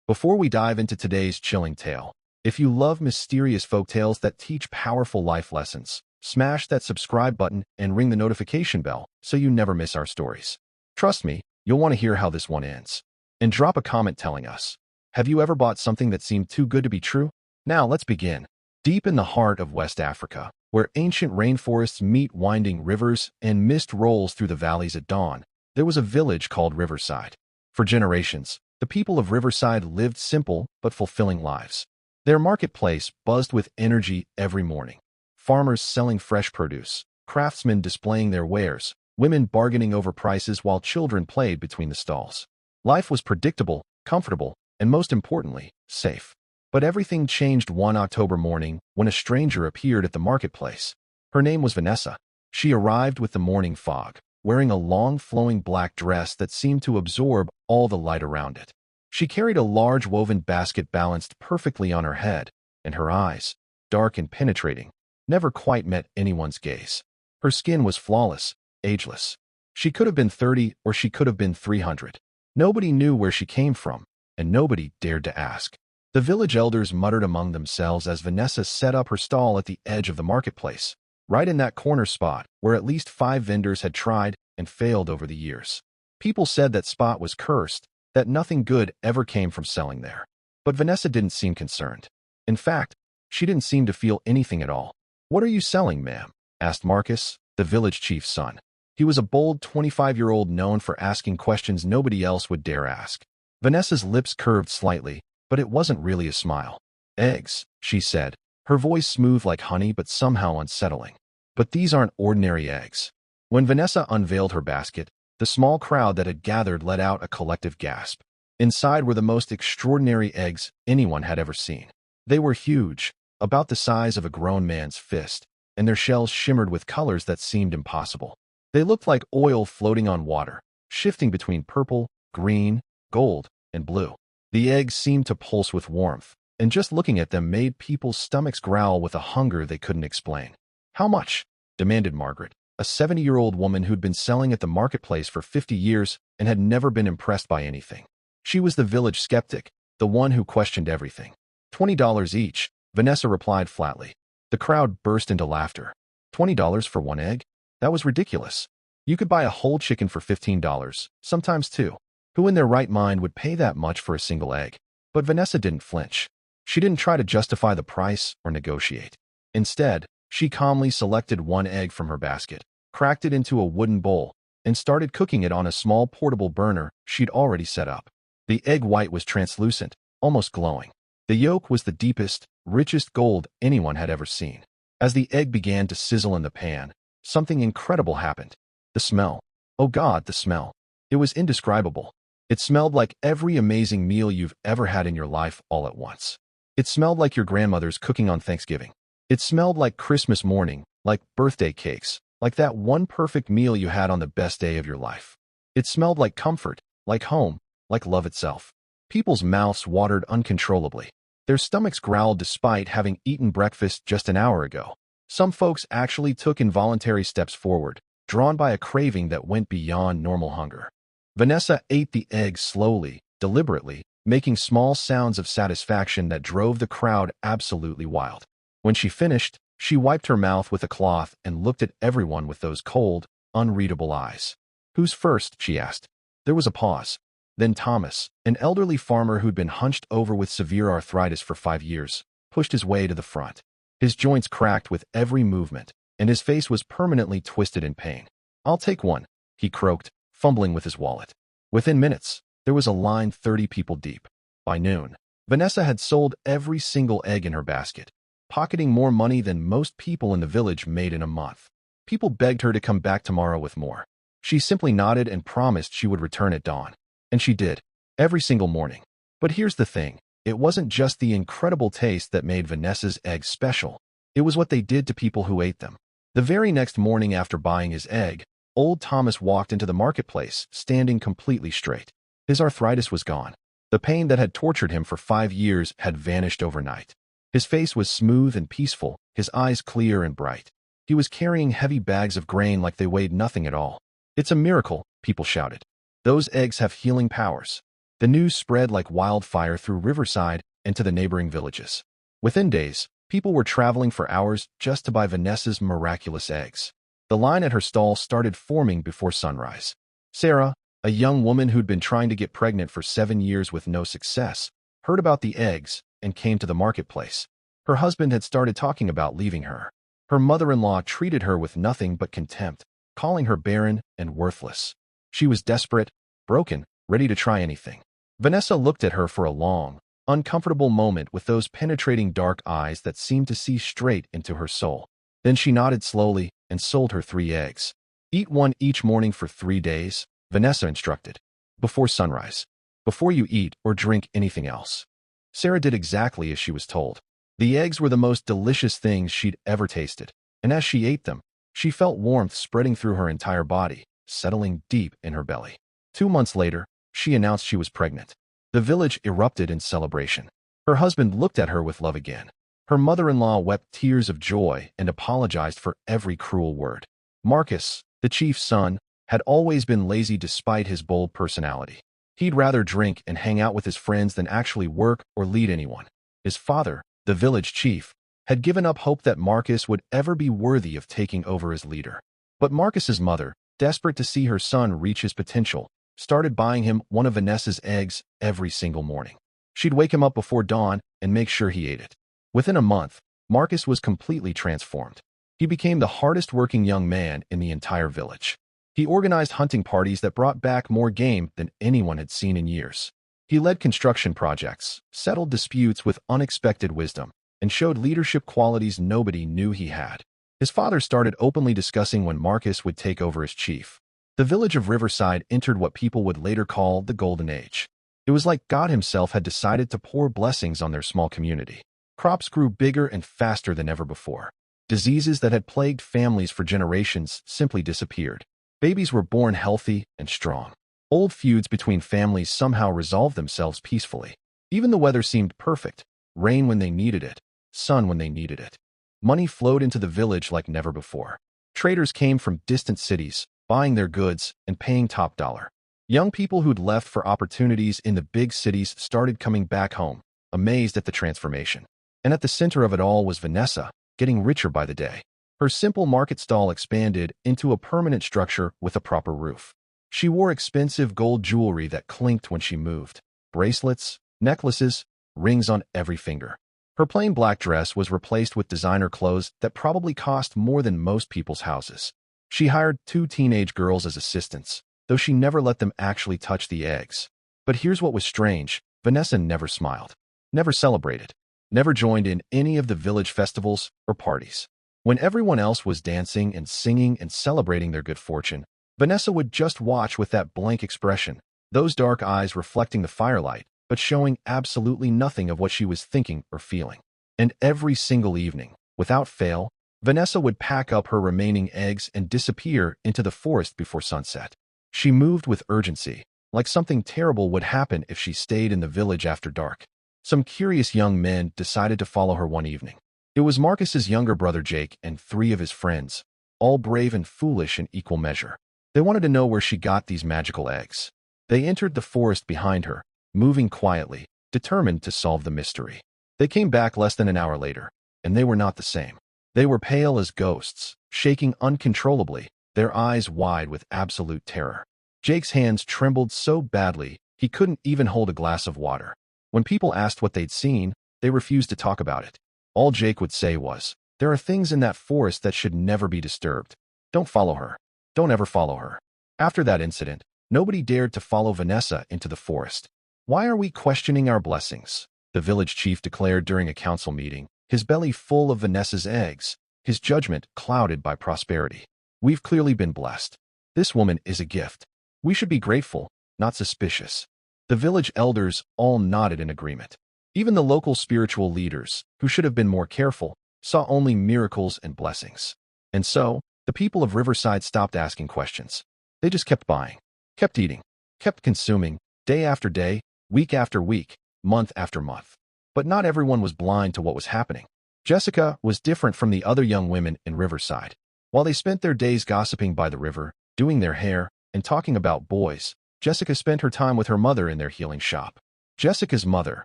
Before we dive into today's chilling tale, if you love mysterious folktales that teach powerful life lessons, smash that subscribe button and ring the notification bell so you never miss our stories. Trust me, you'll want to hear how this one ends. And drop a comment telling us, have you ever bought something that seemed too good to be true? Now let's begin. Deep in the heart of West Africa, where ancient rainforests meet winding rivers and mist rolls through the valleys at dawn, there was a village called Riverside. For generations, the people of Riverside lived simple but fulfilling lives. Their marketplace buzzed with energy every morning. Farmers selling fresh produce, craftsmen displaying their wares, women bargaining over prices while children played between the stalls. Life was predictable, comfortable, and most importantly, safe. But everything changed one October morning when a stranger appeared at the marketplace. Her name was Vanessa. She arrived with the morning fog, wearing a long flowing black dress that seemed to absorb all the light around it. She carried a large woven basket balanced perfectly on her head, and her eyes, dark and penetrating, never quite met anyone's gaze. Her skin was flawless, ageless. She could have been 30 or she could have been 300. Nobody knew where she came from, and nobody dared to ask. The village elders muttered among themselves as Vanessa set up her stall at the edge of the marketplace, right in that corner spot where at least 5 vendors had tried and failed over the years. People said that spot was cursed, that nothing good ever came from selling there. But Vanessa didn't seem concerned. In fact, she didn't seem to feel anything at all. "What are you selling, ma'am?" asked Marcus, the village chief's son. He was a bold 25-year-old known for asking questions nobody else would dare ask. Vanessa's lips curved slightly, but it wasn't really a smile. "Eggs," she said, her voice smooth like honey but somehow unsettling. "But these aren't ordinary eggs." When Vanessa unveiled her basket, the small crowd that had gathered let out a collective gasp. Inside were the most extraordinary eggs anyone had ever seen. They were huge, about the size of a grown man's fist, and their shells shimmered with colors that seemed impossible. They looked like oil floating on water, shifting between purple, green, gold, and blue. The eggs seemed to pulse with warmth, and just looking at them made people's stomachs growl with a hunger they couldn't explain. "How much?" demanded Margaret, a 70-year-old woman who'd been selling at the marketplace for 50 years and had never been impressed by anything. She was the village skeptic, the one who questioned everything. $20 each, Vanessa replied flatly. The crowd burst into laughter. $20 for one egg? That was ridiculous. You could buy a whole chicken for $15, sometimes two. Who in their right mind would pay that much for a single egg? But Vanessa didn't flinch. She didn't try to justify the price or negotiate. Instead, she calmly selected one egg from her basket, cracked it into a wooden bowl, and started cooking it on a small portable burner she'd already set up. The egg white was translucent, almost glowing. The yolk was the deepest, richest gold anyone had ever seen. As the egg began to sizzle in the pan, something incredible happened. The smell. Oh God, the smell. It was indescribable. It smelled like every amazing meal you've ever had in your life all at once. It smelled like your grandmother's cooking on Thanksgiving. It smelled like Christmas morning, like birthday cakes, like that one perfect meal you had on the best day of your life. It smelled like comfort, like home, like love itself. People's mouths watered uncontrollably. Their stomachs growled despite having eaten breakfast just an hour ago. Some folks actually took involuntary steps forward, drawn by a craving that went beyond normal hunger. Vanessa ate the egg slowly, deliberately, making small sounds of satisfaction that drove the crowd absolutely wild. When she finished, she wiped her mouth with a cloth and looked at everyone with those cold, unreadable eyes. "Who's first?" she asked. There was a pause. Then Thomas, an elderly farmer who'd been hunched over with severe arthritis for 5 years, pushed his way to the front. His joints cracked with every movement, and his face was permanently twisted in pain. "I'll take one," he croaked, fumbling with his wallet. Within minutes, there was a line 30 people deep. By noon, Vanessa had sold every single egg in her basket, pocketing more money than most people in the village made in a month. People begged her to come back tomorrow with more. She simply nodded and promised she would return at dawn. And she did, every single morning. But here's the thing. It wasn't just the incredible taste that made Vanessa's eggs special. It was what they did to people who ate them. The very next morning after buying his egg, old Thomas walked into the marketplace, standing completely straight. His arthritis was gone. The pain that had tortured him for 5 years had vanished overnight. His face was smooth and peaceful, his eyes clear and bright. He was carrying heavy bags of grain like they weighed nothing at all. "It's a miracle," people shouted. "Those eggs have healing powers." The news spread like wildfire through Riverside and to the neighboring villages. Within days, people were traveling for hours just to buy Vanessa's miraculous eggs. The line at her stall started forming before sunrise. Sarah, a young woman who'd been trying to get pregnant for 7 years with no success, heard about the eggs and came to the marketplace. Her husband had started talking about leaving her. Her mother-in-law treated her with nothing but contempt, calling her barren and worthless. She was desperate, broken, ready to try anything. Vanessa looked at her for a long, uncomfortable moment with those penetrating dark eyes that seemed to see straight into her soul. Then she nodded slowly and sold her 3 eggs. Eat one each morning for 3 days, Vanessa instructed. Before sunrise. Before you eat or drink anything else. Sarah did exactly as she was told. The eggs were the most delicious things she'd ever tasted, and as she ate them, she felt warmth spreading through her entire body, settling deep in her belly. 2 months later, she announced she was pregnant. The village erupted in celebration. Her husband looked at her with love again. Her mother-in-law wept tears of joy and apologized for every cruel word. Marcus, the chief's son, had always been lazy despite his bold personality. He'd rather drink and hang out with his friends than actually work or lead anyone. His father, the village chief, had given up hope that Marcus would ever be worthy of taking over as leader. But Marcus's mother, desperate to see her son reach his potential, started buying him one of Vanessa's eggs every single morning. She'd wake him up before dawn and make sure he ate it. Within a month, Marcus was completely transformed. He became the hardest-working young man in the entire village. He organized hunting parties that brought back more game than anyone had seen in years. He led construction projects, settled disputes with unexpected wisdom, and showed leadership qualities nobody knew he had. His father started openly discussing when Marcus would take over as chief. The village of Riverside entered what people would later call the Golden Age. It was like God himself had decided to pour blessings on their small community. Crops grew bigger and faster than ever before. Diseases that had plagued families for generations simply disappeared. Babies were born healthy and strong. Old feuds between families somehow resolved themselves peacefully. Even the weather seemed perfect. Rain when they needed it, sun when they needed it. Money flowed into the village like never before. Traders came from distant cities, buying their goods and paying top dollar. Young people who'd left for opportunities in the big cities started coming back home, amazed at the transformation. And at the center of it all was Vanessa, getting richer by the day. Her simple market stall expanded into a permanent structure with a proper roof. She wore expensive gold jewelry that clinked when she moved. Bracelets, necklaces, rings on every finger. Her plain black dress was replaced with designer clothes that probably cost more than most people's houses. She hired 2 teenage girls as assistants, though she never let them actually touch the eggs. But here's what was strange. Vanessa never smiled, never celebrated, never joined in any of the village festivals or parties. When everyone else was dancing and singing and celebrating their good fortune, Vanessa would just watch with that blank expression, those dark eyes reflecting the firelight, but showing absolutely nothing of what she was thinking or feeling. And every single evening, without fail, Vanessa would pack up her remaining eggs and disappear into the forest before sunset. She moved with urgency, like something terrible would happen if she stayed in the village after dark. Some curious young men decided to follow her one evening. It was Marcus's younger brother Jake and 3 of his friends, all brave and foolish in equal measure. They wanted to know where she got these magical eggs. They entered the forest behind her, moving quietly, determined to solve the mystery. They came back less than an hour later, and they were not the same. They were pale as ghosts, shaking uncontrollably, their eyes wide with absolute terror. Jake's hands trembled so badly he couldn't even hold a glass of water. When people asked what they'd seen, they refused to talk about it. All Jake would say was, "There are things in that forest that should never be disturbed. Don't follow her. Don't ever follow her." After that incident, nobody dared to follow Vanessa into the forest. "Why are we questioning our blessings?" the village chief declared during a council meeting, his belly full of Vanessa's eggs, his judgment clouded by prosperity. "We've clearly been blessed. This woman is a gift. We should be grateful, not suspicious." The village elders all nodded in agreement. Even the local spiritual leaders, who should have been more careful, saw only miracles and blessings. And so, the people of Riverside stopped asking questions. They just kept buying, kept eating, kept consuming, day after day, week after week, month after month. But not everyone was blind to what was happening. Jessica was different from the other young women in Riverside. While they spent their days gossiping by the river, doing their hair, and talking about boys, Jessica spent her time with her mother in their healing shop. Jessica's mother,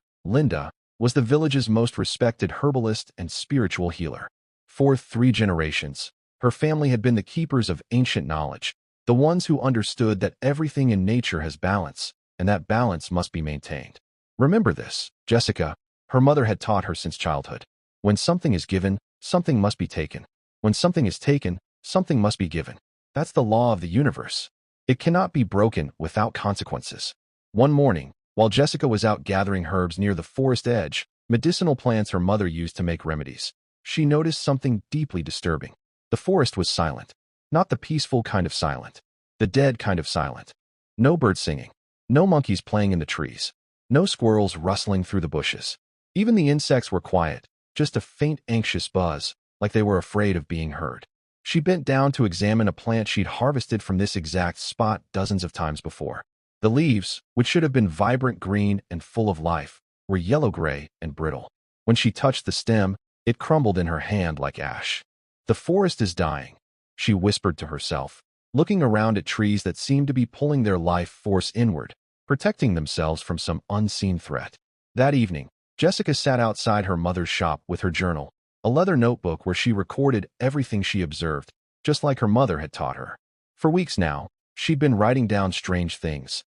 Linda, was the village's most respected herbalist and spiritual healer. For 3 generations, her family had been the keepers of ancient knowledge, the ones who understood that everything in nature has balance, and that balance must be maintained. Remember this, Jessica, her mother had taught her since childhood. When something is given, something must be taken. When something is taken, something must be given. That's the law of the universe. It cannot be broken without consequences. One morning, while Jessica was out gathering herbs near the forest edge, medicinal plants her mother used to make remedies, she noticed something deeply disturbing. The forest was silent. Not the peaceful kind of silent. The dead kind of silent. No birds singing. No monkeys playing in the trees. No squirrels rustling through the bushes. Even the insects were quiet, just a faint anxious buzz, like they were afraid of being heard. She bent down to examine a plant she'd harvested from this exact spot dozens of times before. The leaves, which should have been vibrant green and full of life, were yellow-gray and brittle. When she touched the stem, it crumbled in her hand like ash. The forest is dying, she whispered to herself, looking around at trees that seemed to be pulling their life force inward, protecting themselves from some unseen threat. That evening, Jessica sat outside her mother's shop with her journal, a leather notebook where she recorded everything she observed, just like her mother had taught her. For weeks now, she'd been writing down strange things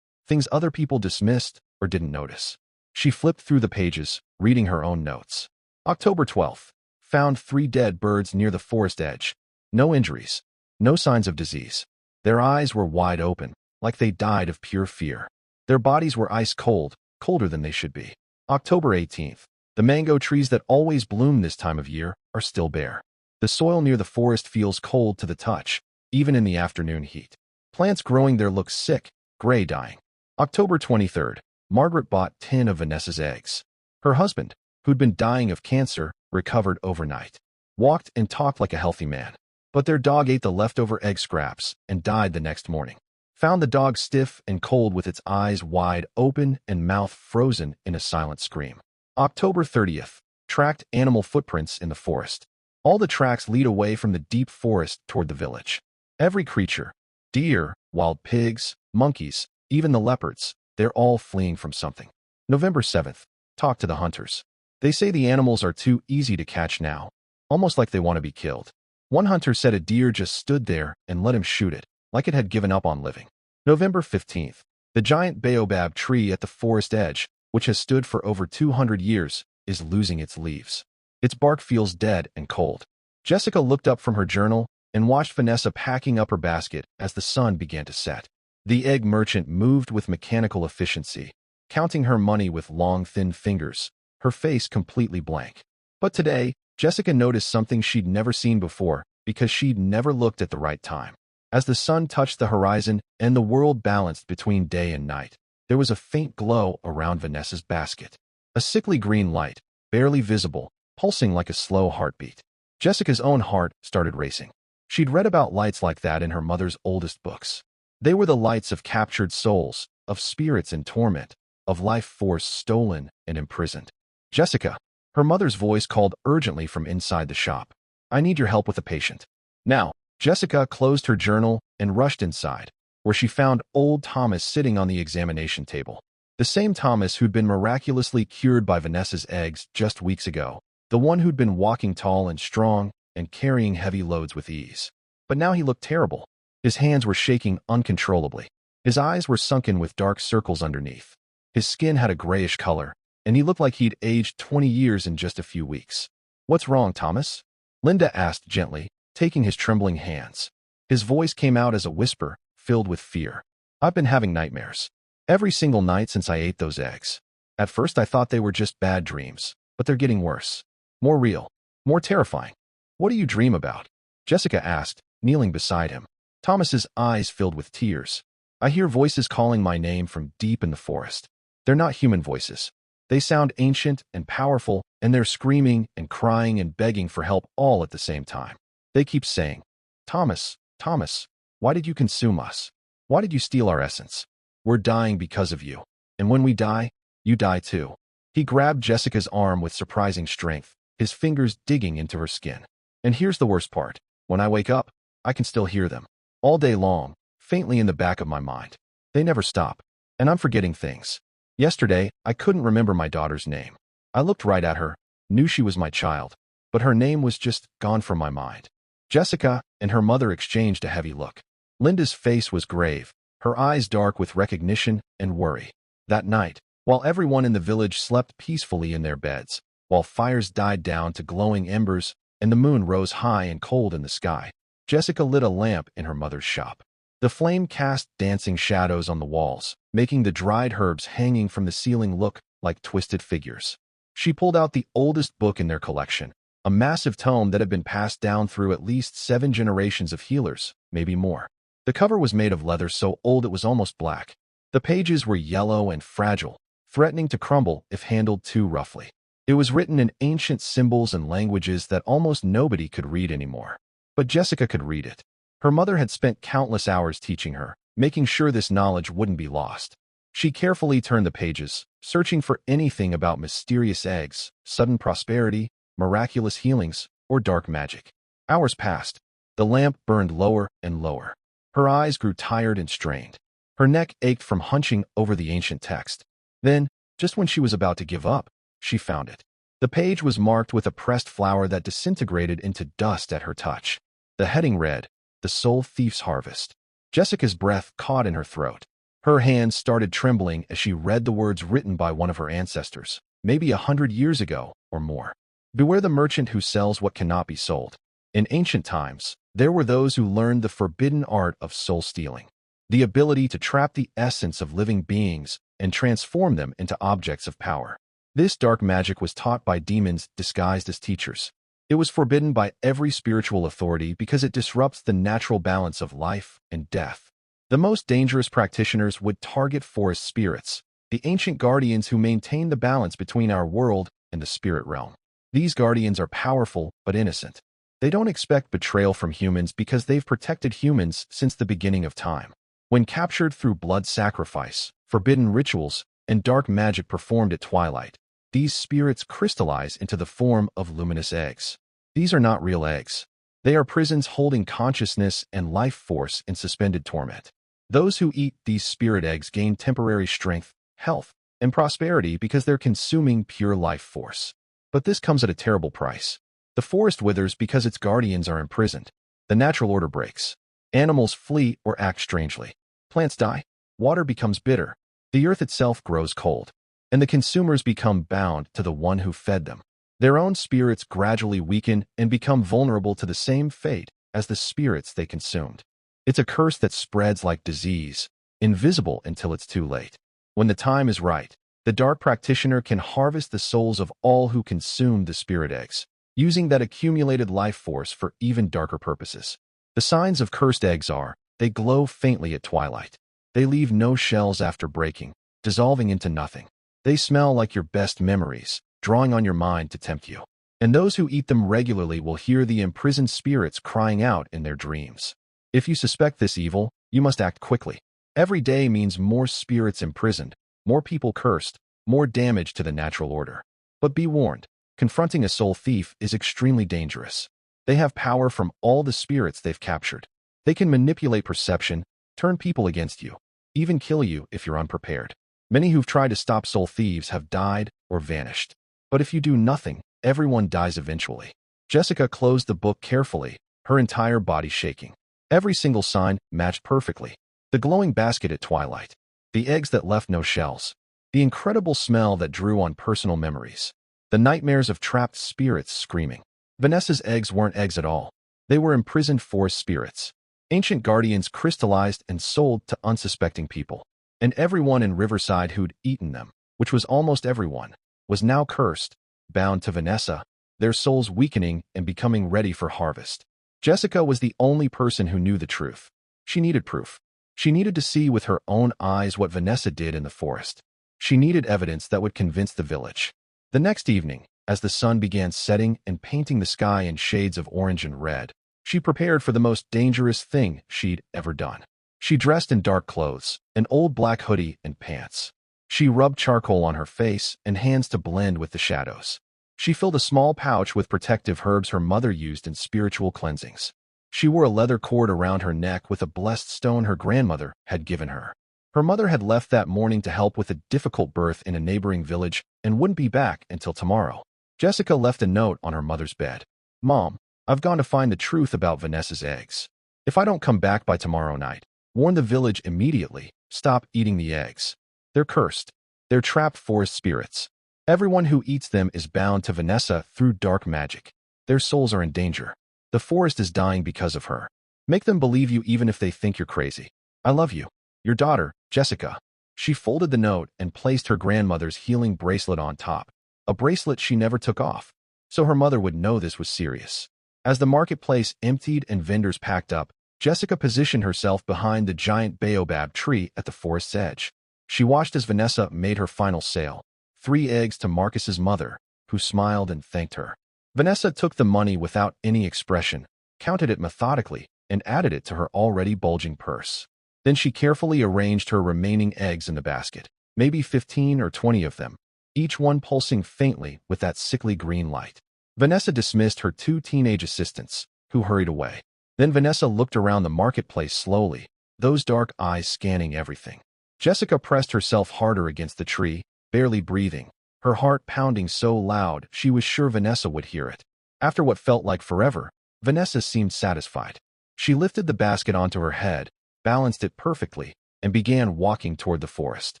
other people dismissed or didn't notice. She flipped through the pages, reading her own notes. October 12th. Found 3 dead birds near the forest edge. No injuries. No signs of disease. Their eyes were wide open, like they died of pure fear. Their bodies were ice cold, colder than they should be. October 18th. The mango trees that always bloom this time of year are still bare. The soil near the forest feels cold to the touch, even in the afternoon heat. Plants growing there look sick, gray dying. October 23rd. Margaret bought 10 of Vanessa's eggs. Her husband, who'd been dying of cancer, recovered overnight. Walked and talked like a healthy man. But their dog ate the leftover egg scraps and died the next morning. Found the dog stiff and cold with its eyes wide open and mouth frozen in a silent scream. October 30th. Tracked animal footprints in the forest. All the tracks lead away from the deep forest toward the village. Every creature, deer, wild pigs, monkeys, even the leopards, they're all fleeing from something. November 7th. Talk to the hunters. They say the animals are too easy to catch now, almost like they want to be killed. One hunter said a deer just stood there and let him shoot it, like it had given up on living. November 15th. The giant baobab tree at the forest edge, which has stood for over 200 years, is losing its leaves. Its bark feels dead and cold. Jessica looked up from her journal and watched Vanessa packing up her basket as the sun began to set. The egg merchant moved with mechanical efficiency, counting her money with long, thin fingers, her face completely blank. But today, Jessica noticed something she'd never seen before because she'd never looked at the right time. As the sun touched the horizon and the world balanced between day and night, there was a faint glow around Vanessa's basket. A sickly green light, barely visible, pulsing like a slow heartbeat. Jessica's own heart started racing. She'd read about lights like that in her mother's oldest books. They were the lights of captured souls, of spirits in torment, of life force stolen and imprisoned. Jessica, her mother's voice called urgently from inside the shop. I need your help with a patient. Now, Jessica closed her journal and rushed inside, where she found old Thomas sitting on the examination table. The same Thomas who'd been miraculously cured by Vanessa's eggs just weeks ago. The one who'd been walking tall and strong and carrying heavy loads with ease. But now he looked terrible. His hands were shaking uncontrollably. His eyes were sunken with dark circles underneath. His skin had a grayish color, and he looked like he'd aged 20 years in just a few weeks. What's wrong, Thomas? Linda asked gently, taking his trembling hands. His voice came out as a whisper, filled with fear. I've been having nightmares. Every single night since I ate those eggs. At first I thought they were just bad dreams, but they're getting worse. More real. More terrifying. What do you dream about? Jessica asked, kneeling beside him. Thomas's eyes filled with tears. I hear voices calling my name from deep in the forest. They're not human voices. They sound ancient and powerful, and they're screaming and crying and begging for help all at the same time. They keep saying, Thomas, Thomas, why did you consume us? Why did you steal our essence? We're dying because of you. And when we die, you die too. He grabbed Jessica's arm with surprising strength, his fingers digging into her skin. And here's the worst part. When I wake up, I can still hear them. All day long, faintly in the back of my mind. They never stop. And I'm forgetting things. Yesterday, I couldn't remember my daughter's name. I looked right at her, knew she was my child, but her name was just gone from my mind. Jessica and her mother exchanged a heavy look. Linda's face was grave, her eyes dark with recognition and worry. That night, while everyone in the village slept peacefully in their beds, while fires died down to glowing embers and the moon rose high and cold in the sky, Jessica lit a lamp in her mother's shop. The flame cast dancing shadows on the walls, making the dried herbs hanging from the ceiling look like twisted figures. She pulled out the oldest book in their collection, a massive tome that had been passed down through at least 7 generations of healers, maybe more. The cover was made of leather so old it was almost black. The pages were yellow and fragile, threatening to crumble if handled too roughly. It was written in ancient symbols and languages that almost nobody could read anymore. But Jessica could read it. Her mother had spent countless hours teaching her, making sure this knowledge wouldn't be lost. She carefully turned the pages, searching for anything about mysterious eggs, sudden prosperity, miraculous healings, or dark magic. Hours passed. The lamp burned lower and lower. Her eyes grew tired and strained. Her neck ached from hunching over the ancient text. Then, just when she was about to give up, she found it. The page was marked with a pressed flower that disintegrated into dust at her touch. The heading read, "The Soul Thief's Harvest." Jessica's breath caught in her throat. Her hands started trembling as she read the words written by one of her ancestors, maybe 100 years ago or more. Beware the merchant who sells what cannot be sold. In ancient times, there were those who learned the forbidden art of soul stealing, the ability to trap the essence of living beings and transform them into objects of power. This dark magic was taught by demons disguised as teachers. It was forbidden by every spiritual authority because it disrupts the natural balance of life and death. The most dangerous practitioners would target forest spirits, the ancient guardians who maintain the balance between our world and the spirit realm. These guardians are powerful but innocent. They don't expect betrayal from humans because they've protected humans since the beginning of time. When captured through blood sacrifice, forbidden rituals, and dark magic performed at twilight, these spirits crystallize into the form of luminous eggs. These are not real eggs. They are prisons holding consciousness and life force in suspended torment. Those who eat these spirit eggs gain temporary strength, health, and prosperity because they're consuming pure life force. But this comes at a terrible price. The forest withers because its guardians are imprisoned. The natural order breaks. Animals flee or act strangely. Plants die. Water becomes bitter. The earth itself grows cold. And the consumers become bound to the one who fed them. Their own spirits gradually weaken and become vulnerable to the same fate as the spirits they consumed. It's a curse that spreads like disease, invisible until it's too late. When the time is right, the dark practitioner can harvest the souls of all who consume the spirit eggs, using that accumulated life force for even darker purposes. The signs of cursed eggs are, they glow faintly at twilight. They leave no shells after breaking, dissolving into nothing. They smell like your best memories, drawing on your mind to tempt you. And those who eat them regularly will hear the imprisoned spirits crying out in their dreams. If you suspect this evil, you must act quickly. Every day means more spirits imprisoned, more people cursed, more damage to the natural order. But be warned, confronting a soul thief is extremely dangerous. They have power from all the spirits they've captured. They can manipulate perception, turn people against you, even kill you if you're unprepared. Many who've tried to stop soul thieves have died or vanished. But if you do nothing, everyone dies eventually. Jessica closed the book carefully, her entire body shaking. Every single sign matched perfectly. The glowing basket at twilight. The eggs that left no shells. The incredible smell that drew on personal memories. The nightmares of trapped spirits screaming. Vanessa's eggs weren't eggs at all. They were imprisoned forest spirits. Ancient guardians crystallized and sold to unsuspecting people. And everyone in Riverside who'd eaten them, which was almost everyone, was now cursed, bound to Vanessa, their souls weakening and becoming ready for harvest. Jessica was the only person who knew the truth. She needed proof. She needed to see with her own eyes what Vanessa did in the forest. She needed evidence that would convince the village. The next evening, as the sun began setting and painting the sky in shades of orange and red, she prepared for the most dangerous thing she'd ever done. She dressed in dark clothes, an old black hoodie and pants. She rubbed charcoal on her face and hands to blend with the shadows. She filled a small pouch with protective herbs her mother used in spiritual cleansings. She wore a leather cord around her neck with a blessed stone her grandmother had given her. Her mother had left that morning to help with a difficult birth in a neighboring village and wouldn't be back until tomorrow. Jessica left a note on her mother's bed. "Mom, I've gone to find the truth about Vanessa's eggs. If I don't come back by tomorrow night, warn the village immediately. Stop eating the eggs. They're cursed. They're trapped forest spirits. Everyone who eats them is bound to Vanessa through dark magic. Their souls are in danger. The forest is dying because of her. Make them believe you even if they think you're crazy. I love you. Your daughter, Jessica." She folded the note and placed her grandmother's healing bracelet on top, a bracelet she never took off, so her mother would know this was serious. As the marketplace emptied and vendors packed up, Jessica positioned herself behind the giant baobab tree at the forest's edge. She watched as Vanessa made her final sale, 3 eggs to Marcus's mother, who smiled and thanked her. Vanessa took the money without any expression, counted it methodically, and added it to her already bulging purse. Then she carefully arranged her remaining eggs in the basket, maybe 15 or 20 of them, each one pulsing faintly with that sickly green light. Vanessa dismissed her 2 teenage assistants, who hurried away. Then Vanessa looked around the marketplace slowly, those dark eyes scanning everything. Jessica pressed herself harder against the tree, barely breathing, her heart pounding so loud she was sure Vanessa would hear it. After what felt like forever, Vanessa seemed satisfied. She lifted the basket onto her head, balanced it perfectly, and began walking toward the forest.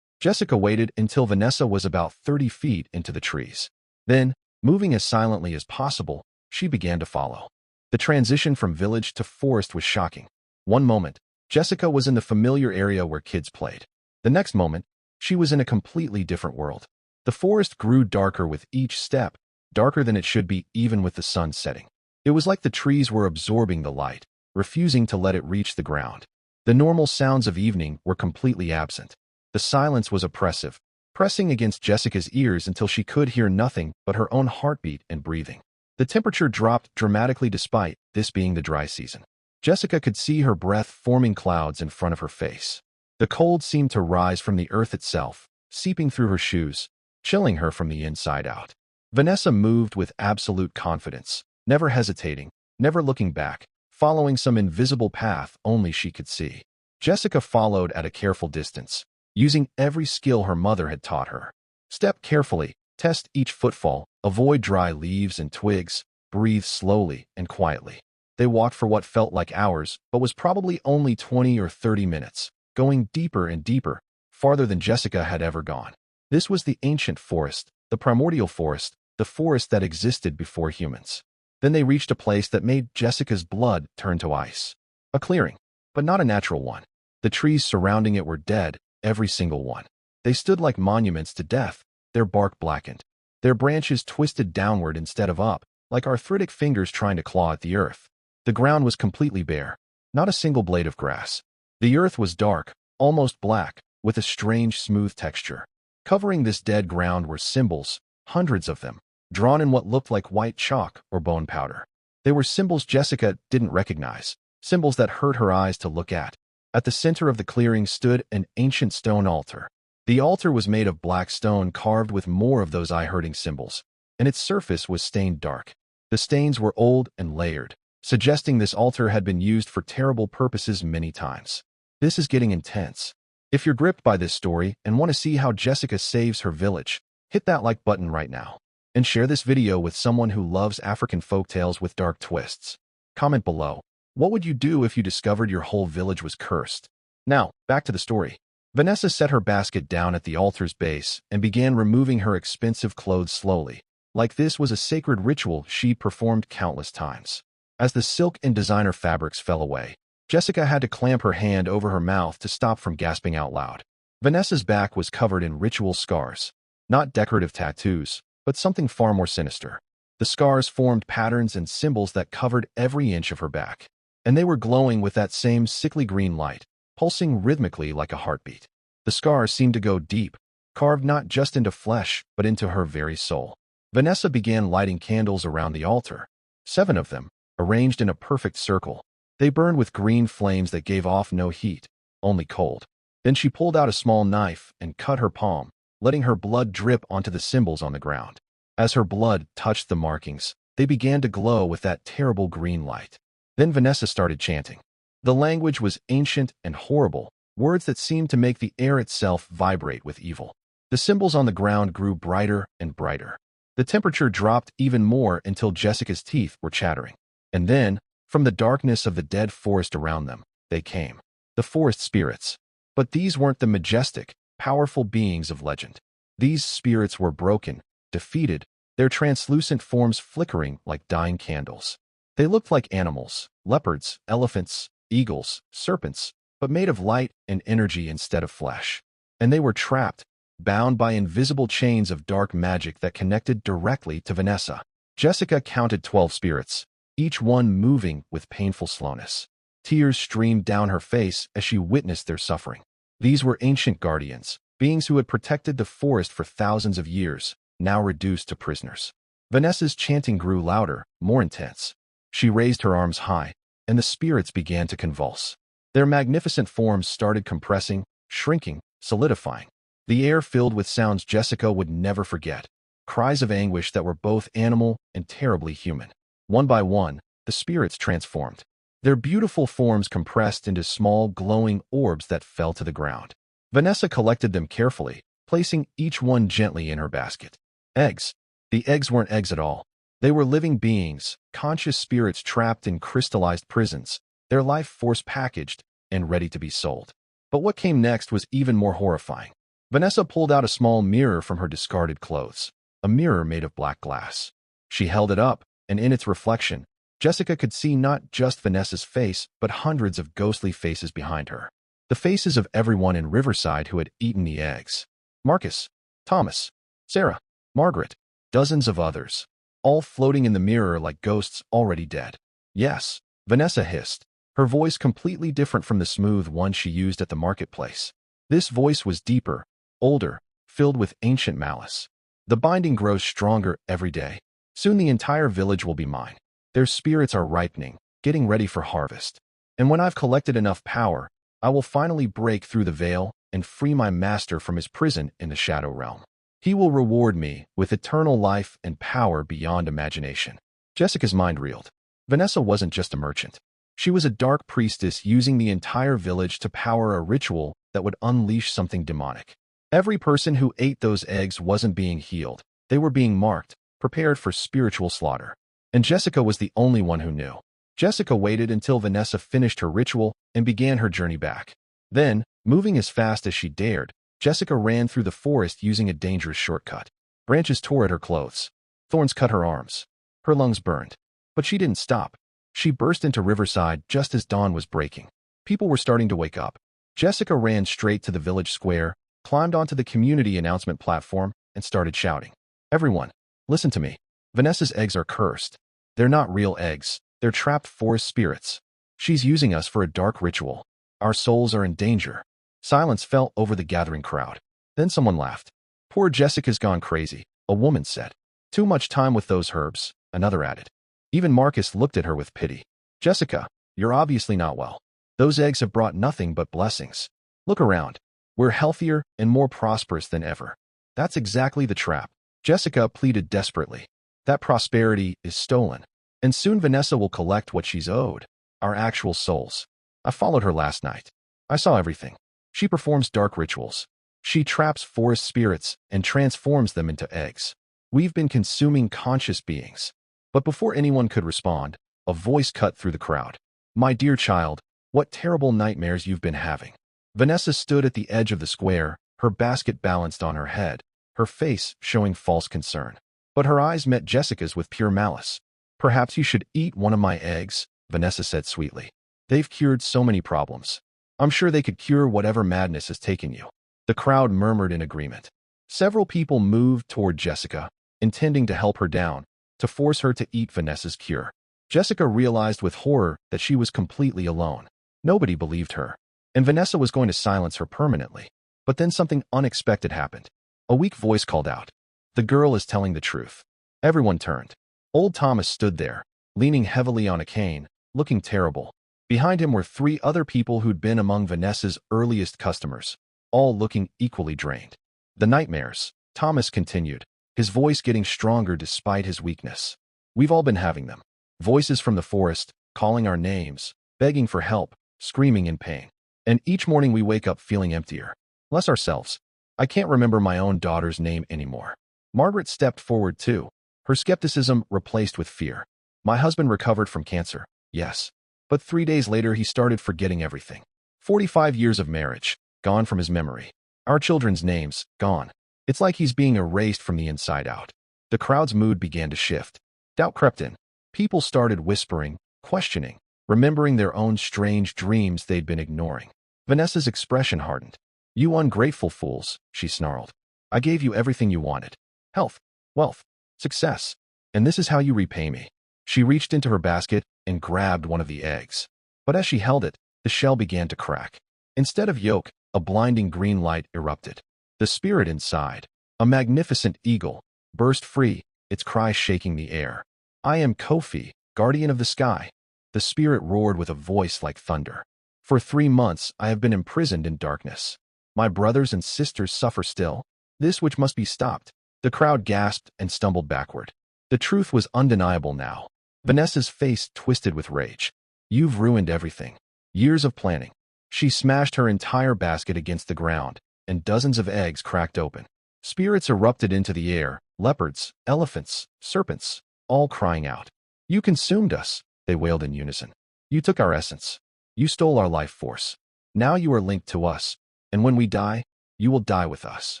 Jessica waited until Vanessa was about 30 feet into the trees. Then, moving as silently as possible, she began to follow. The transition from village to forest was shocking. One moment, Jessica was in the familiar area where kids played. The next moment, she was in a completely different world. The forest grew darker with each step, darker than it should be even with the sun setting. It was like the trees were absorbing the light, refusing to let it reach the ground. The normal sounds of evening were completely absent. The silence was oppressive, pressing against Jessica's ears until she could hear nothing but her own heartbeat and breathing. The temperature dropped dramatically despite this being the dry season. Jessica could see her breath forming clouds in front of her face. The cold seemed to rise from the earth itself, seeping through her shoes, chilling her from the inside out. Vanessa moved with absolute confidence, never hesitating, never looking back, following some invisible path only she could see. Jessica followed at a careful distance, using every skill her mother had taught her. Step carefully, test each footfall, avoid dry leaves and twigs, breathe slowly and quietly. They walked for what felt like hours, but was probably only 20 or 30 minutes, going deeper and deeper, farther than Jessica had ever gone. This was the ancient forest, the primordial forest, the forest that existed before humans. Then they reached a place that made Jessica's blood turn to ice. A clearing, but not a natural one. The trees surrounding it were dead, every single one. They stood like monuments to death, their bark blackened, their branches twisted downward instead of up, like arthritic fingers trying to claw at the earth. The ground was completely bare, not a single blade of grass. The earth was dark, almost black, with a strange smooth texture. Covering this dead ground were symbols, hundreds of them, drawn in what looked like white chalk or bone powder. They were symbols Jessica didn't recognize, symbols that hurt her eyes to look at. At the center of the clearing stood an ancient stone altar. The altar was made of black stone carved with more of those eye-hurting symbols, and its surface was stained dark. The stains were old and layered, suggesting this altar had been used for terrible purposes many times. This is getting intense. If you're gripped by this story and want to see how Jessica saves her village, hit that like button right now. And share this video with someone who loves African folktales with dark twists. Comment below. What would you do if you discovered your whole village was cursed? Now, back to the story. Vanessa set her basket down at the altar's base and began removing her expensive clothes slowly, like this was a sacred ritual she performed countless times. As the silk and designer fabrics fell away, Jessica had to clamp her hand over her mouth to stop from gasping out loud. Vanessa's back was covered in ritual scars, not decorative tattoos, but something far more sinister. The scars formed patterns and symbols that covered every inch of her back, and they were glowing with that same sickly green light, pulsing rhythmically like a heartbeat. The scars seemed to go deep, carved not just into flesh, but into her very soul. Vanessa began lighting candles around the altar, 7 of them, arranged in a perfect circle. They burned with green flames that gave off no heat, only cold. Then she pulled out a small knife and cut her palm, letting her blood drip onto the symbols on the ground. As her blood touched the markings, they began to glow with that terrible green light. Then Vanessa started chanting. The language was ancient and horrible, words that seemed to make the air itself vibrate with evil. The symbols on the ground grew brighter and brighter. The temperature dropped even more until Jessica's teeth were chattering. And then, from the darkness of the dead forest around them, they came. The forest spirits. But these weren't the majestic, powerful beings of legend. These spirits were broken, defeated, their translucent forms flickering like dying candles. They looked like animals, leopards, elephants, eagles, serpents, but made of light and energy instead of flesh. And they were trapped, bound by invisible chains of dark magic that connected directly to Vanessa. Jessica counted 12 spirits, each one moving with painful slowness. Tears streamed down her face as she witnessed their suffering. These were ancient guardians, beings who had protected the forest for thousands of years, now reduced to prisoners. Vanessa's chanting grew louder, more intense. She raised her arms high, and the spirits began to convulse. Their magnificent forms started compressing, shrinking, solidifying. The air filled with sounds Jessica would never forget, cries of anguish that were both animal and terribly human. One by one, the spirits transformed. Their beautiful forms compressed into small, glowing orbs that fell to the ground. Vanessa collected them carefully, placing each one gently in her basket. Eggs. The eggs weren't eggs at all. They were living beings, conscious spirits trapped in crystallized prisons, their life force packaged and ready to be sold. But what came next was even more horrifying. Vanessa pulled out a small mirror from her discarded clothes, a mirror made of black glass. She held it up, and in its reflection, Jessica could see not just Vanessa's face, but hundreds of ghostly faces behind her. The faces of everyone in Riverside who had eaten the eggs. Marcus, Thomas, Sarah, Margaret, dozens of others, all floating in the mirror like ghosts already dead. Yes, Vanessa hissed, her voice completely different from the smooth one she used at the marketplace. This voice was deeper, older, filled with ancient malice. The binding grows stronger every day. Soon the entire village will be mine. Their spirits are ripening, getting ready for harvest. And when I've collected enough power, I will finally break through the veil and free my master from his prison in the Shadow Realm. He will reward me with eternal life and power beyond imagination. Jessica's mind reeled. Vanessa wasn't just a merchant. She was a dark priestess using the entire village to power a ritual that would unleash something demonic. Every person who ate those eggs wasn't being healed. They were being marked, prepared for spiritual slaughter. And Jessica was the only one who knew. Jessica waited until Vanessa finished her ritual and began her journey back. Then, moving as fast as she dared, Jessica ran through the forest using a dangerous shortcut. Branches tore at her clothes. Thorns cut her arms. Her lungs burned. But she didn't stop. She burst into Riverside just as dawn was breaking. People were starting to wake up. Jessica ran straight to the village square, climbed onto the community announcement platform, and started shouting. Everyone, listen to me. Vanessa's eggs are cursed. They're not real eggs. They're trapped forest spirits. She's using us for a dark ritual. Our souls are in danger. Silence fell over the gathering crowd. Then someone laughed. Poor Jessica's gone crazy, a woman said. Too much time with those herbs, another added. Even Marcus looked at her with pity. Jessica, you're obviously not well. Those eggs have brought nothing but blessings. Look around. We're healthier and more prosperous than ever. That's exactly the trap. Jessica pleaded desperately. That prosperity is stolen. And soon Vanessa will collect what she's owed. Our actual souls. I followed her last night. I saw everything. She performs dark rituals. She traps forest spirits and transforms them into eggs. We've been consuming conscious beings. But before anyone could respond, a voice cut through the crowd. My dear child, what terrible nightmares you've been having. Vanessa stood at the edge of the square, her basket balanced on her head, her face showing false concern. But her eyes met Jessica's with pure malice. Perhaps you should eat one of my eggs, Vanessa said sweetly. They've cured so many problems. I'm sure they could cure whatever madness has taken you. The crowd murmured in agreement. Several people moved toward Jessica, intending to help her down, to force her to eat Vanessa's cure. Jessica realized with horror that she was completely alone. Nobody believed her, and Vanessa was going to silence her permanently. But then something unexpected happened. A weak voice called out, "The girl is telling the truth." Everyone turned. Old Thomas stood there, leaning heavily on a cane, looking terrible. Behind him were 3 other people who'd been among Vanessa's earliest customers, all looking equally drained. The nightmares, Thomas continued, his voice getting stronger despite his weakness. We've all been having them. Voices from the forest, calling our names, begging for help, screaming in pain. And each morning we wake up feeling emptier. Less ourselves. I can't remember my own daughter's name anymore. Margaret stepped forward too, her skepticism replaced with fear. My husband recovered from cancer, yes. But 3 days later he started forgetting everything. 45 years of marriage, gone from his memory. Our children's names, gone. It's like he's being erased from the inside out. The crowd's mood began to shift. Doubt crept in. People started whispering, questioning, remembering their own strange dreams they'd been ignoring. Vanessa's expression hardened. "You ungrateful fools," she snarled. "I gave you everything you wanted. Health, wealth, success. And this is how you repay me." She reached into her basket and grabbed one of the eggs. But as she held it, the shell began to crack. Instead of yolk, a blinding green light erupted. The spirit inside, a magnificent eagle, burst free, its cry shaking the air. "I am Kofi, guardian of the sky." The spirit roared with a voice like thunder. "For 3 months I have been imprisoned in darkness. My brothers and sisters suffer still. This which must be stopped." The crowd gasped and stumbled backward. The truth was undeniable now. Vanessa's face twisted with rage. "You've ruined everything. Years of planning." She smashed her entire basket against the ground, and dozens of eggs cracked open. Spirits erupted into the air, leopards, elephants, serpents, all crying out. "You consumed us," they wailed in unison. "You took our essence. You stole our life force. Now you are linked to us, and when we die, you will die with us."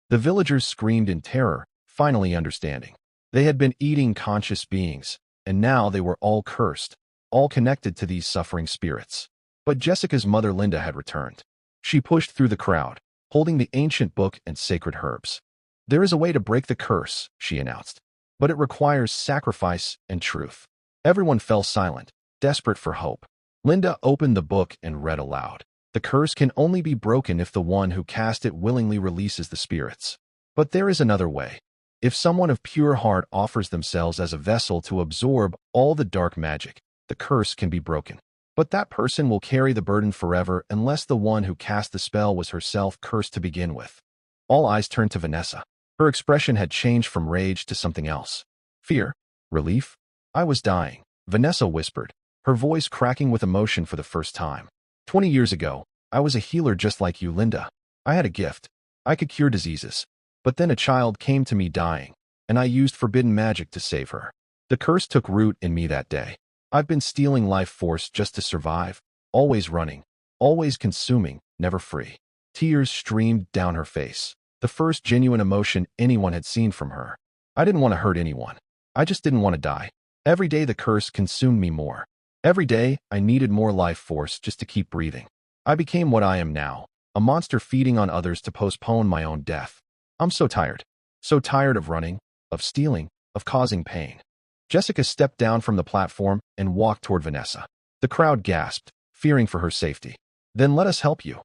The villagers screamed in terror, finally understanding. They had been eating conscious beings, and now they were all cursed, all connected to these suffering spirits. But Jessica's mother Linda had returned. She pushed through the crowd, holding the ancient book and sacred herbs. "There is a way to break the curse," she announced. "But it requires sacrifice and truth." Everyone fell silent, desperate for hope. Linda opened the book and read aloud. "The curse can only be broken if the one who cast it willingly releases the spirits. But there is another way. If someone of pure heart offers themselves as a vessel to absorb all the dark magic, the curse can be broken. But that person will carry the burden forever unless the one who cast the spell was herself cursed to begin with." All eyes turned to Vanessa. Her expression had changed from rage to something else. Fear? Relief? "I was dying," Vanessa whispered, her voice cracking with emotion for the first time. 20 years ago, I was a healer just like you, Linda. I had a gift. I could cure diseases. But then a child came to me dying, and I used forbidden magic to save her. The curse took root in me that day. I've been stealing life force just to survive, always running, always consuming, never free." Tears streamed down her face, the first genuine emotion anyone had seen from her. "I didn't want to hurt anyone. I just didn't want to die. Every day the curse consumed me more. Every day I needed more life force just to keep breathing. I became what I am now, a monster feeding on others to postpone my own death. I'm so tired. So tired of running, of stealing, of causing pain." Jessica stepped down from the platform and walked toward Vanessa. The crowd gasped, fearing for her safety. "Then let us help you,"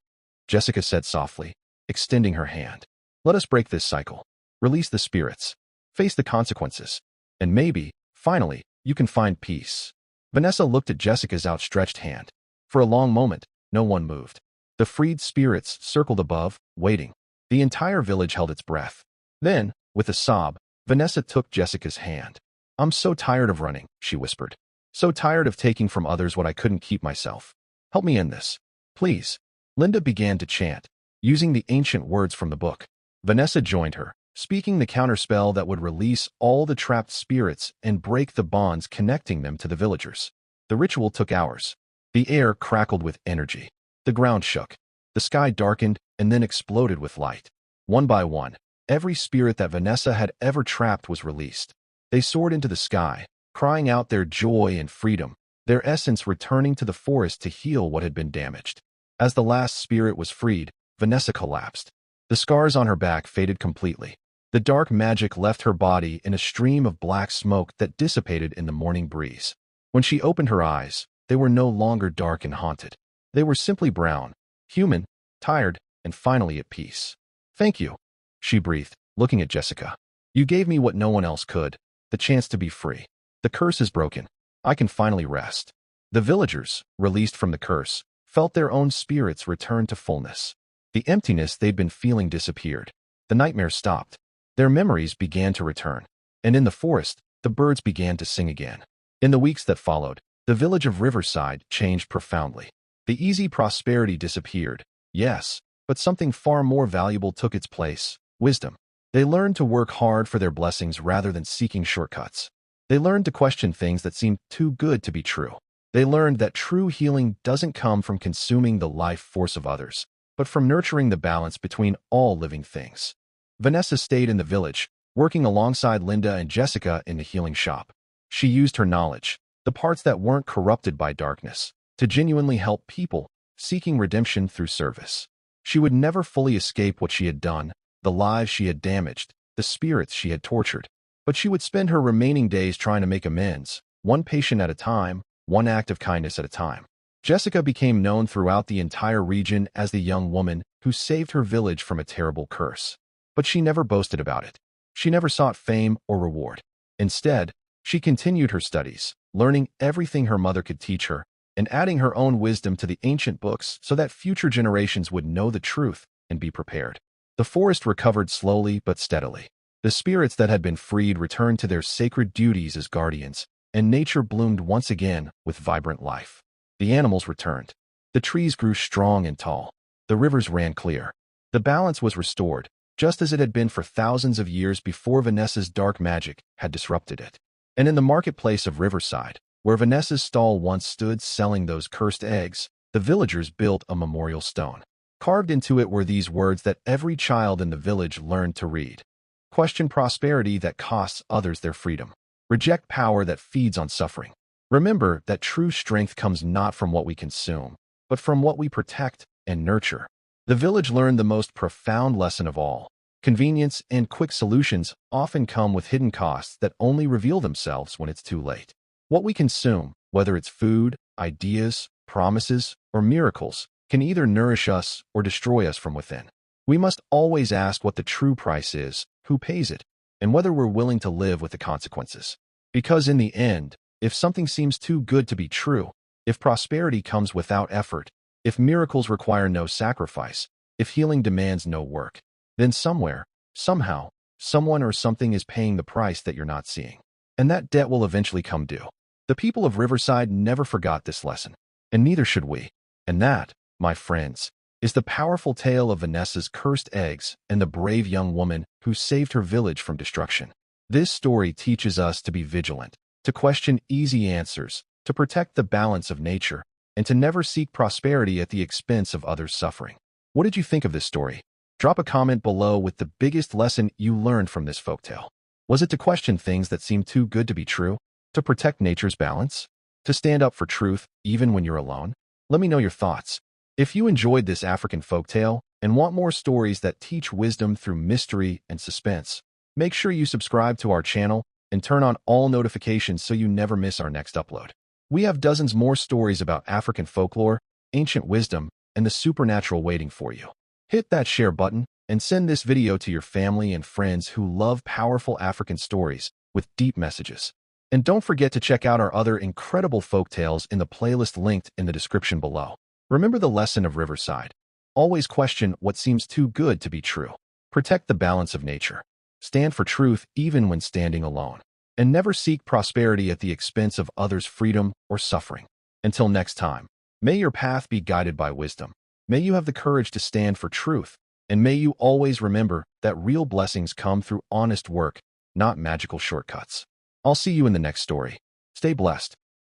Jessica said softly, extending her hand. "Let us break this cycle. Release the spirits. Face the consequences. And maybe, finally, you can find peace." Vanessa looked at Jessica's outstretched hand. For a long moment, no one moved. The freed spirits circled above, waiting. The entire village held its breath. Then, with a sob, Vanessa took Jessica's hand. "I'm so tired of running," she whispered. "So tired of taking from others what I couldn't keep myself. Help me in this. Please." Linda began to chant, using the ancient words from the book. Vanessa joined her, speaking the counterspell that would release all the trapped spirits and break the bonds connecting them to the villagers. The ritual took hours. The air crackled with energy. The ground shook. The sky darkened and then exploded with light. One by one, every spirit that Vanessa had ever trapped was released. They soared into the sky, crying out their joy and freedom, their essence returning to the forest to heal what had been damaged. As the last spirit was freed, Vanessa collapsed. The scars on her back faded completely. The dark magic left her body in a stream of black smoke that dissipated in the morning breeze. When she opened her eyes, they were no longer dark and haunted. They were simply brown, human, tired, and finally at peace. "Thank you," she breathed, looking at Jessica. "You gave me what no one else could, the chance to be free. The curse is broken. I can finally rest." The villagers, released from the curse, felt their own spirits return to fullness. The emptiness they'd been feeling disappeared. The nightmares stopped. Their memories began to return. And in the forest, the birds began to sing again. In the weeks that followed, the village of Riverside changed profoundly. The easy prosperity disappeared, yes, but something far more valuable took its place: wisdom. They learned to work hard for their blessings rather than seeking shortcuts. They learned to question things that seemed too good to be true. They learned that true healing doesn't come from consuming the life force of others, but from nurturing the balance between all living things. Vanessa stayed in the village, working alongside Linda and Jessica in the healing shop. She used her knowledge, the parts that weren't corrupted by darkness, to genuinely help people, seeking redemption through service. She would never fully escape what she had done, the lives she had damaged, the spirits she had tortured, but she would spend her remaining days trying to make amends, one patient at a time, one act of kindness at a time. Jessica became known throughout the entire region as the young woman who saved her village from a terrible curse. But she never boasted about it. She never sought fame or reward. Instead, she continued her studies, learning everything her mother could teach her, and adding her own wisdom to the ancient books so that future generations would know the truth and be prepared. The forest recovered slowly but steadily. The spirits that had been freed returned to their sacred duties as guardians, and nature bloomed once again with vibrant life. The animals returned. The trees grew strong and tall. The rivers ran clear. The balance was restored, just as it had been for thousands of years before Vanessa's dark magic had disrupted it. And in the marketplace of Riverside, where Vanessa's stall once stood selling those cursed eggs, the villagers built a memorial stone. Carved into it were these words that every child in the village learned to read: question prosperity that costs others their freedom. Reject power that feeds on suffering. Remember that true strength comes not from what we consume, but from what we protect and nurture. The village learned the most profound lesson of all. Convenience and quick solutions often come with hidden costs that only reveal themselves when it's too late. What we consume, whether it's food, ideas, promises, or miracles, can either nourish us or destroy us from within. We must always ask what the true price is, who pays it, and whether we're willing to live with the consequences. Because in the end, if something seems too good to be true, if prosperity comes without effort, if miracles require no sacrifice, if healing demands no work, then somewhere, somehow, someone or something is paying the price that you're not seeing. And that debt will eventually come due. The people of Riverside never forgot this lesson, and neither should we. And that, my friends, is the powerful tale of Vanessa's cursed eggs and the brave young woman who saved her village from destruction. This story teaches us to be vigilant, to question easy answers, to protect the balance of nature, and to never seek prosperity at the expense of others' suffering. What did you think of this story? Drop a comment below with the biggest lesson you learned from this folktale. Was it to question things that seem too good to be true? To protect nature's balance? To stand up for truth even when you're alone? Let me know your thoughts. If you enjoyed this African folktale and want more stories that teach wisdom through mystery and suspense, make sure you subscribe to our channel and turn on all notifications so you never miss our next upload. We have dozens more stories about African folklore, ancient wisdom, and the supernatural waiting for you. Hit that share button and send this video to your family and friends who love powerful African stories with deep messages. And don't forget to check out our other incredible folktales in the playlist linked in the description below. Remember the lesson of Riverside. Always question what seems too good to be true. Protect the balance of nature. Stand for truth even when standing alone. And never seek prosperity at the expense of others' freedom or suffering. Until next time, may your path be guided by wisdom. May you have the courage to stand for truth. And may you always remember that real blessings come through honest work, not magical shortcuts. I'll see you in the next story. Stay blessed.